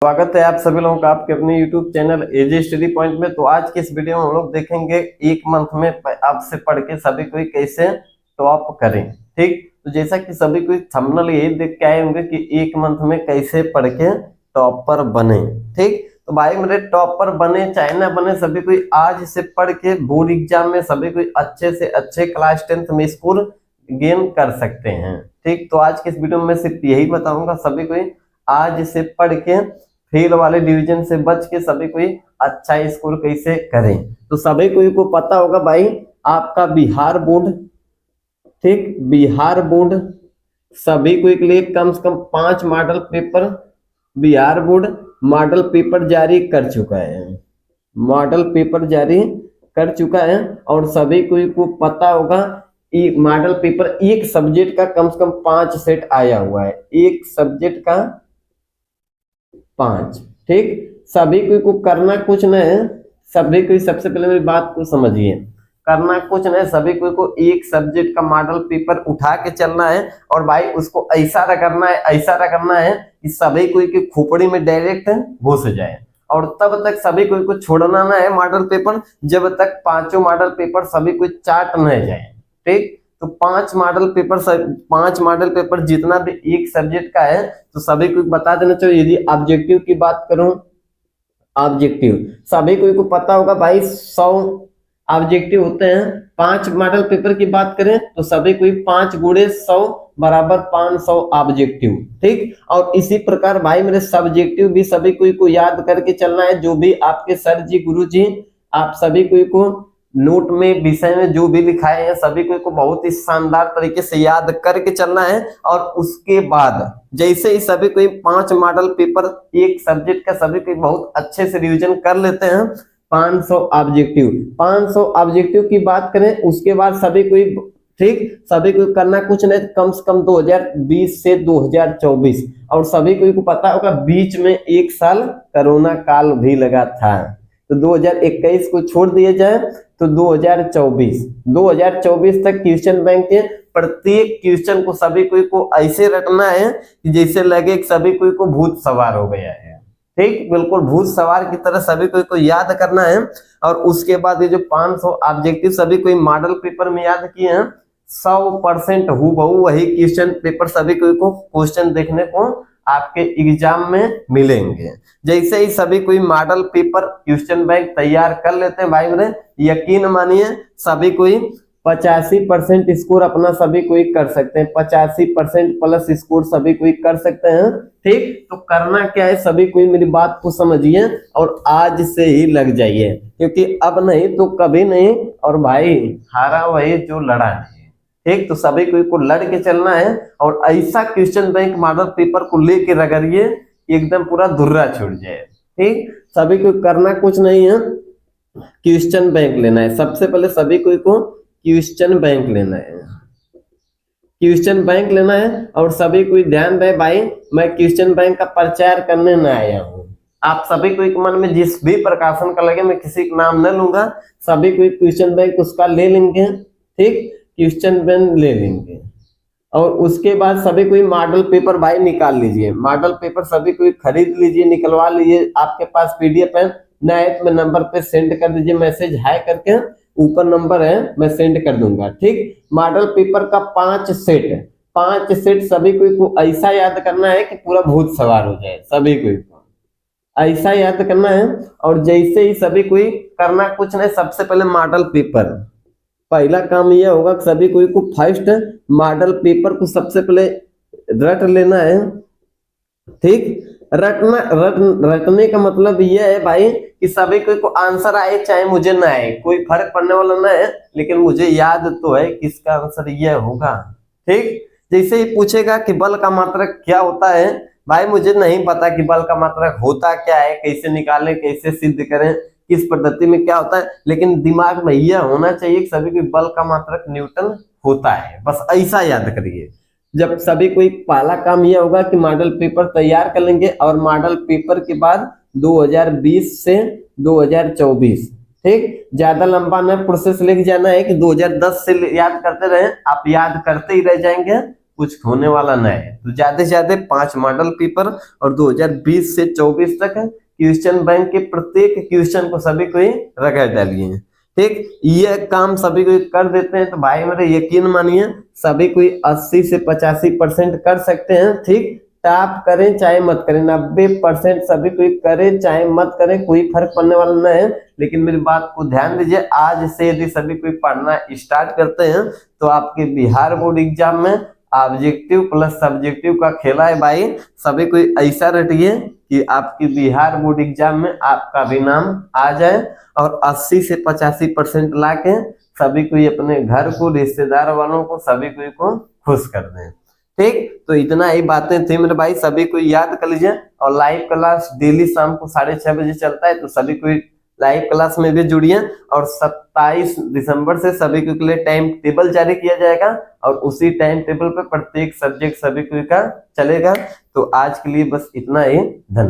स्वागत है आप सभी लोगों का आपके अपने YouTube चैनल एजे स्टडी पॉइंट में। तो आज के इस वीडियो में हम लोग देखेंगे एक मंथ में आपसे पढ़ के सभी कोई कैसे टॉप करें। ठीक, तो जैसा कि सभी कोई थंबनेल यही देख के आए होंगे कि एक मंथ में कैसे पढ़ के टॉपर बने। ठीक, तो भाई मेरे टॉपर बने चाहे ना बने, सभी कोई आज से पढ़ के बोर्ड एग्जाम में सभी कोई अच्छे से अच्छे क्लास 10th में स्कोर गेन कर सकते हैं। ठीक, तो आज के इस वीडियो में सिर्फ यही बताऊंगा, सभी कोई आज से पढ़ के फेल वाले डिवीजन से बच के सभी कोई अच्छा स्कोर कैसे करें। तो सभी कोई को पता होगा भाई, आपका बिहार बोर्ड, ठीक, बिहार बोर्ड सभी को के लिए कम से कम 5 model paper Bihar board model paper जारी कर चुका है, मॉडल पेपर जारी कर चुका है। और सभी को पता होगा मॉडल पेपर एक सब्जेक्ट का कम से कम 5 सेट आया हुआ है, एक सब्जेक्ट का 5। ठीक, सभी को करना कुछ नहीं है, सभी को सबसे पहले मेरी बात को समझिए, करना कुछ नहीं, सभी को एक सब्जेक्ट का मॉडल पेपर उठा के चलना है और भाई उसको ऐसा करना है, ऐसा करना है कि सभी कोई की खोपड़ी में डायरेक्ट घुस जाए। और तब तक सभी को छोड़ना ना है मॉडल पेपर जब तक पांचों मॉडल पेपर सभी को चाट नहीं जाए। ठीक, तो 5 मॉडल पेपर जितना भी एक सब्जेक्ट का है तो सभी को बता देना चाहिए। यदि ऑब्जेक्टिव की बात करूं, ऑब्जेक्टिव सभी को पता होगा भाई 100 ऑब्जेक्टिव होते हैं। 5 मॉडल पेपर की बात करें तो सभी को 5 गुणे 100 बराबर 500 ऑब्जेक्टिव। ठीक, और इसी प्रकार भाई मेरे सब्जेक्टिव भी सभी को याद करके चलना है। जो भी आपके सर जी गुरु जी आप सभी को नोट में विषय में जो भी लिखाए हैं सभी को बहुत ही शानदार तरीके से याद करके चलना है। और उसके बाद जैसे ही सभी को 5 मॉडल पेपर एक सब्जेक्ट का सभी को बहुत अच्छे से रिवीजन कर लेते हैं, 500 ऑब्जेक्टिव की बात करें उसके बाद सभी को, ठीक, सभी को करना कुछ नहीं, कम से कम 2020 से 2024। और सभी को पता होगा बीच में एक साल कोरोना काल भी लगा था, तो 2021 को छोड़ दिया जाए तो 2024 तक क्वेश्चन बैंक के प्रत्येक क्वेश्चन को सभी को ऐसे रटना है कि जैसे लगे कि सभी को भूत सवार हो गया है। ठीक, बिल्कुल भूत सवार की तरह सभी को याद करना है। और उसके बाद ये जो 500 ऑब्जेक्टिव सभी को मॉडल पेपर में याद किए हैं, 100% हूबहू वही क्वेश्चन पेपर सभी को क्वेश्चन देखने को आपके एग्जाम में मिलेंगे। जैसे ही सभी कोई मॉडल पेपर क्वेश्चन बैंक तैयार कर लेते हैं भाई मेरे, यकीन मानिए सभी कोई 85% स्कोर अपना सभी कोई कर सकते हैं, 85% प्लस स्कोर सभी कोई कर सकते हैं। ठीक, तो करना क्या है सभी कोई मेरी बात को समझिए और आज से ही लग जाइए, क्योंकि अब नहीं तो कभी नहीं। और भाई हारा वही जो लड़ा नहीं। ठीक, तो सभी को लड़ के चलना है और ऐसा क्वेश्चन बैंक मॉडल पेपर को लेके रगड़िए एकदम पूरा धुर्रा छूट जाए। ठीक, सभी को करना कुछ नहीं है, क्वेश्चन बैंक लेना है। सबसे पहले सभी को क्वेश्चन बैंक लेना है, क्वेश्चन बैंक लेना है। और सभी को ध्यान दे भाई, मैं क्वेश्चन बैंक का प्रचार करने न आया हूँ। आप सभी को एक मन में जिस भी प्रकाशन का लगे, मैं किसी का नाम न लूंगा, सभी को क्वेश्चन बैंक उसका ले लेंगे। ठीक, क्वेश्चन बैंक ले लेंगे और उसके बाद सभी कोई मॉडल पेपर भाई निकाल लीजिए, मॉडल पेपर सभी कोई खरीद लीजिए, निकलवा लीजिए। आपके पास पीडीएफ है, नए में नंबर पे सेंड कर दीजिए, मैसेज हाय करके ऊपर नंबर है मैं सेंड कर दूंगा। ठीक, मॉडल पेपर का 5 सेट सभी को ऐसा याद करना है कि पूरा भूत सवार हो जाए, सभी को ऐसा याद करना है। और जैसे ही सभी कोई करना कुछ नहीं, सबसे पहले मॉडल पेपर, पहला काम यह होगा कि सभी को फर्स्ट मॉडल पेपर को सबसे पहले रट लेना है। ठीक, रटने का मतलब यह है भाई कि सभी को आंसर आए चाहे मुझे ना आए, कोई फर्क पड़ने वाला ना है, लेकिन मुझे याद तो है कि इसका आंसर यह होगा। ठीक, जैसे ही पूछेगा कि बल का मात्रक क्या होता है, भाई मुझे नहीं पता कि बल का मात्रक होता क्या है, कैसे निकालें, कैसे सिद्ध करें, किस पद्धति में क्या होता है, लेकिन दिमाग में यह होना चाहिए कि सभी को बल का मात्रक न्यूटन होता है, बस ऐसा याद करिए। जब सभी कोई पहला काम यह होगा कि मॉडल पेपर तैयार कर लेंगे और मॉडल पेपर के बाद 2020 से 2024, ठीक, ज्यादा लंबा न प्रोसेस लेके जाना है कि 2010 से याद करते रहे, आप याद करते ही रह जाएंगे, कुछ होने वाला नहीं है। तो ज्यादा से ज्यादा 5 मॉडल पेपर और 2020 से 24 तक क्वेश्चन बैंक के प्रत्येक क्वेश्चन को सभी को ही रगड़ डालिए। ठीक, ये काम सभी को कर देते हैं तो भाई मेरे यकीन मानिए सभी कोई 80 से 85% कर सकते हैं। ठीक, टॉप करें चाहे मत करें, 90% सभी कोई करें चाहे मत करें, कोई फर्क पड़ने वाला नहीं है। लेकिन मेरी बात को ध्यान दीजिए, आज से यदि सभी कोई पढ़ना स्टार्ट करते हैं तो आपके बिहार बोर्ड एग्जाम में ऑब्जेक्टिव प्लस सब्जेक्टिव का खेला है भाई। सभी कोई ऐसा रटिए कि आपकी बिहार बोर्ड एग्जाम में आपका भी नाम आ जाए और 80 से 85% ला के सभी कोई अपने घर को, रिश्तेदार वालों को, सभी कोई को खुश कर दें। ठीक, तो इतना ही बातें थी मेरे भाई, सभी को याद कर लीजिए। और लाइव क्लास डेली शाम को 6:30 बजे चलता है, तो सभी को लाइव क्लास में भी जुड़िए। और 27 दिसंबर से सभी के लिए टाइम टेबल जारी किया जाएगा और उसी टाइम टेबल पे प्रत्येक सब्जेक्ट सभी को का चलेगा। तो आज के लिए बस इतना ही, धन्यवाद।